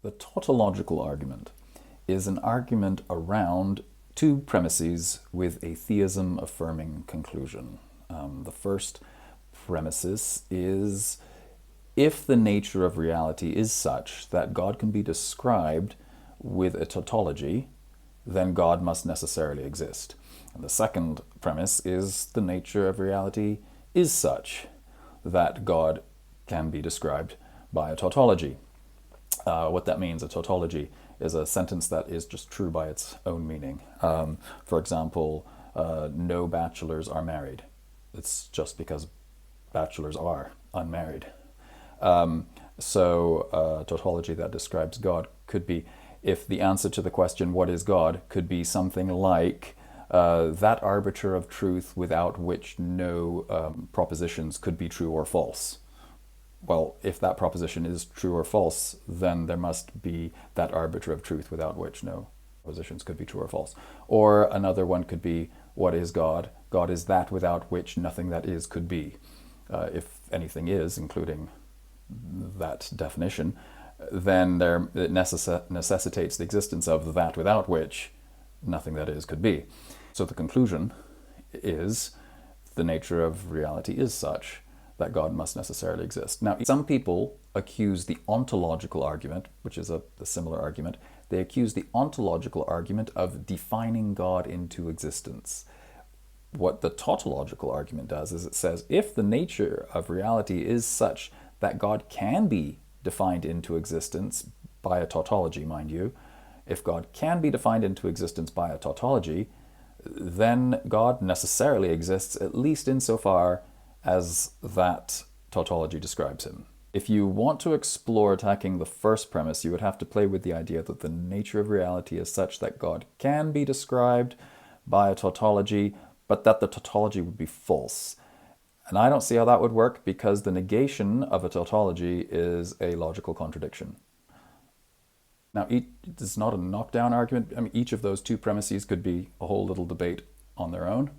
The tautological argument is an argument around two premises with a theism-affirming conclusion. The first premises is, if the nature of reality is such that God can be described with a tautology, then God must necessarily exist. And the second premise is, the nature of reality is such that God can be described by a tautology. What that means, a tautology, is a sentence that is just true by its own meaning. For example, no bachelors are married. It's just because bachelors are unmarried. So a tautology that describes God could be, if the answer to the question, what is God, could be something like, that arbiter of truth without which no propositions could be true or false. Well, if that proposition is true or false, then there must be that arbiter of truth without which no propositions could be true or false. Or another one could be, what is God? God is that without which nothing that is could be. If anything is, including that definition, then it necessitates the existence of that without which nothing that is could be. So the conclusion is, the nature of reality is such that God must necessarily exist. Now, some people accuse the ontological argument, which is a similar argument, they accuse the ontological argument of defining God into existence. What the tautological argument does is it says, if the nature of reality is such that God can be defined into existence by a tautology, mind you, if God can be defined into existence by a tautology, then God necessarily exists, at least insofar as that tautology describes him. If you want to explore attacking the first premise, you would have to play with the idea that the nature of reality is such that God can be described by a tautology, but that the tautology would be false. And I don't see how that would work, because the negation of a tautology is a logical contradiction. Now, it's not a knockdown argument. I mean, each of those two premises could be a whole little debate on their own.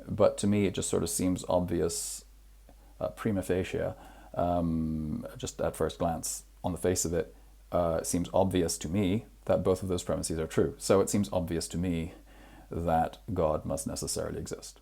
But to me, it just sort of seems obvious, prima facie, just at first glance, on the face of it, it seems obvious to me that both of those premises are true. So it seems obvious to me that God must necessarily exist.